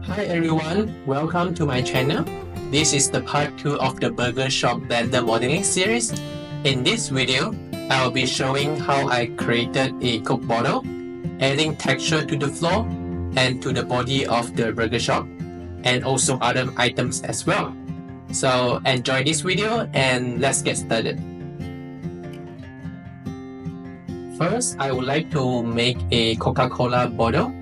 Hi everyone, welcome to my channel. This is the part 2 of the Burger Shop blender modeling series. In this video, I will be showing how I created a Coke bottle, adding texture to the floor and to the body of the Burger Shop, and also other items as well. So enjoy this video and let's get started. First, I would like to make a Coca-Cola bottle.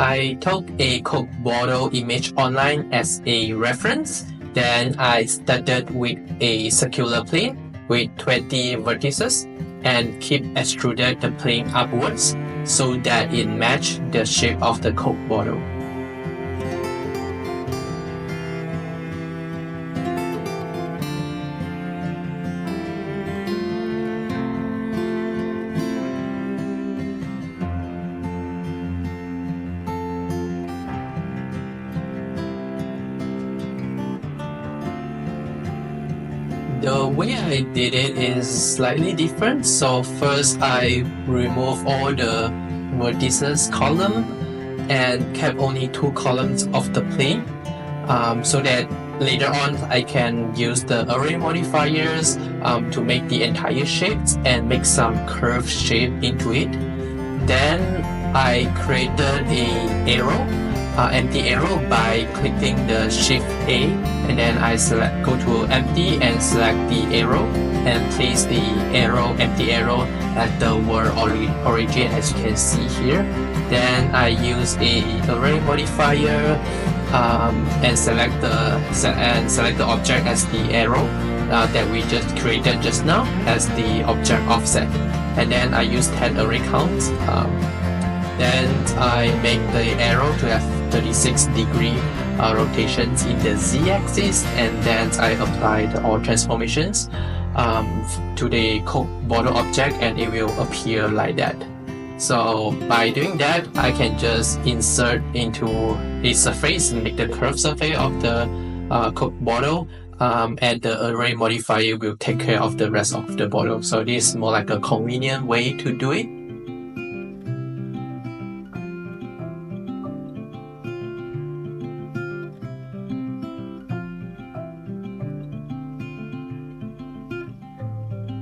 I took a Coke bottle image online as a reference. Then I started with a circular plane with 20 vertices and keep extruded the plane upwards so that it matched the shape of the Coke bottle. The way I did it is slightly different. So first I remove all the vertices column and kept only 2 columns of the plane so that later on I can use the array modifiers to make the entire shapes and make some curved shape into it. Then I created a arrow, empty arrow by clicking the Shift A, and then I go to empty and select the arrow and place the empty arrow at the word origin as you can see here. Then I use a array modifier and select the object as the arrow that we just created just now as the object offset. And then I use 10 array counts. Then I make the arrow to have 36-degree rotations in the z-axis, and then I apply the all transformations to the Coke bottle object, and it will appear like that. So by doing that, I can just insert into a surface and make the curved surface of the Coke bottle, and the array modifier will take care of the rest of the bottle. So this is more like a convenient way to do it.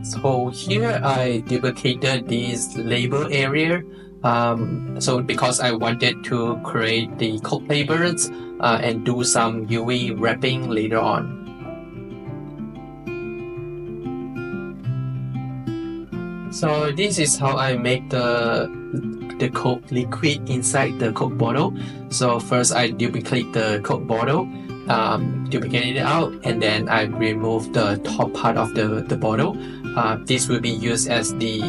So here I duplicated this label area. So because I wanted to create the Coke labels and do some UV wrapping later on. So this is how I make the Coke liquid inside the Coke bottle. So first I duplicate the Coke bottle, duplicate it out, and then I remove the top part of the bottle. This will be used as the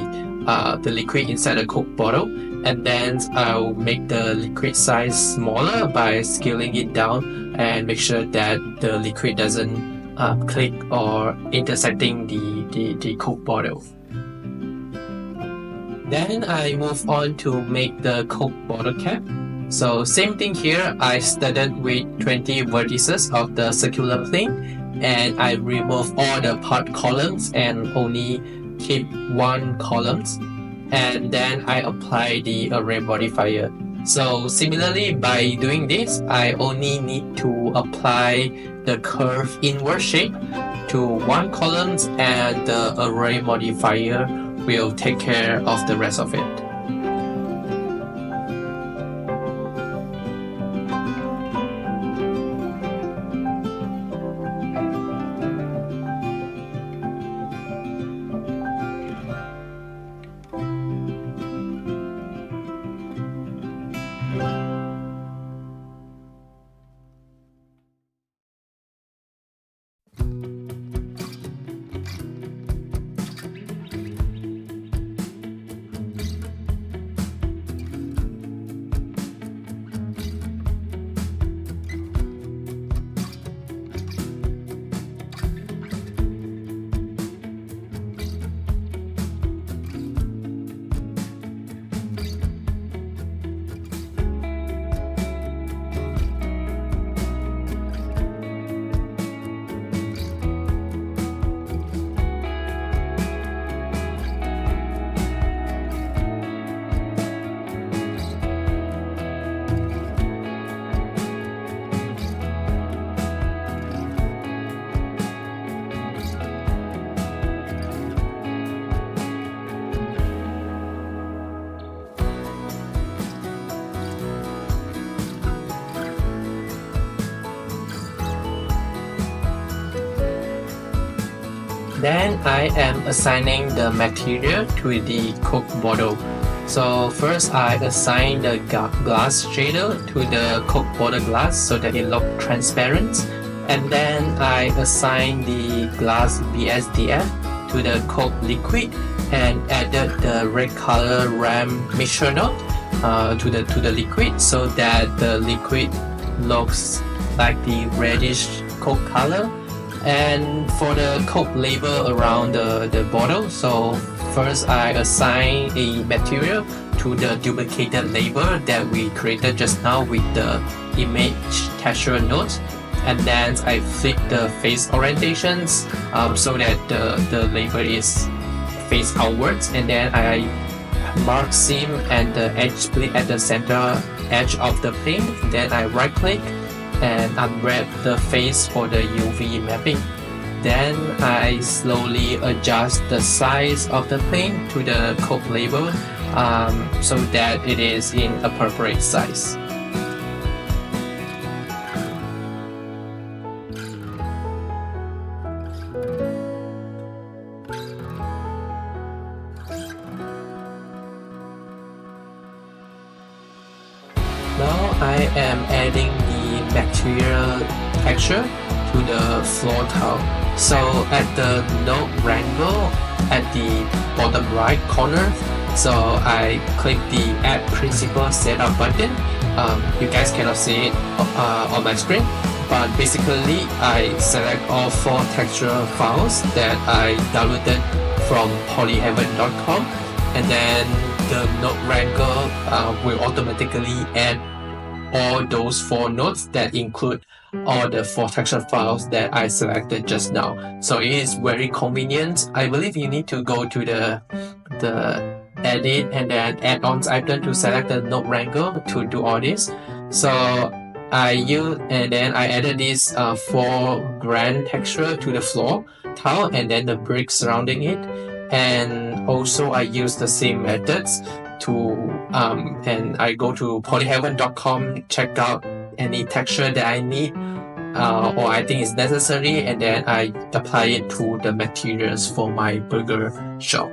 liquid inside the Coke bottle, and then I'll make the liquid size smaller by scaling it down and make sure that the liquid doesn't click or intersecting the Coke bottle. Then I move on to make the Coke bottle cap. So same thing here, I started with 20 vertices of the circular plane, and I remove all the part columns and only keep 1 columns, and then I apply the array modifier. So similarly, by doing this, I only need to apply the curve inward shape to 1 columns, and the array modifier will take care of the rest of it. Then I am assigning the material to the Coke bottle. So first I assign the glass shader to the Coke bottle glass so that it looks transparent. And then I assign the glass BSDF to the Coke liquid and added the red color RAM mixture note to the liquid so that the liquid looks like the reddish Coke color. And for the Coke label around the bottle, so first I assign a material to the duplicated label that we created just now with the image texture note. And then I flip the face orientations so that the label is face outwards. And then I mark seam and the edge split at the center edge of the plane. Then I right click and unwrap the face for the UV mapping. Then I slowly adjust the size of the plane to the Coke label so that it is in appropriate size. Now I am adding the material texture to the floor tile. So at the node wrangle at the bottom right corner, so I click the Add Principal Setup button. You guys cannot see it on my screen, but basically I select all 4 texture files that I downloaded from polyheaven.com, and then the node wrangle will automatically add all those 4 nodes that include all the 4 texture files that I selected just now. So it is very convenient. I believe you need to go to the edit and then add-ons item to select the node wrangle to do all this. So I use and then I added this 4 grand texture to the floor tile and then the brick surrounding it. And also I use the same methods to and I go to polyheaven.com, check out any texture that I need or I think is necessary, and then I apply it to the materials for my burger shop.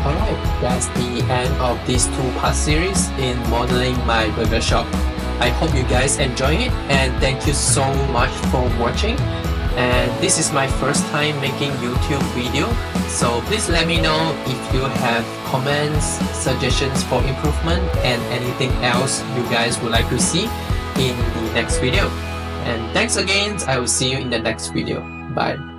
Alright, that's the end of this two-part series in modeling my burger shop. I hope you guys enjoy it, and thank you so much for watching. And this is my first time making YouTube video, so please let me know if you have comments, suggestions for improvement, and anything else you guys would like to see in the next video. And thanks again, I will see you in the next video. Bye.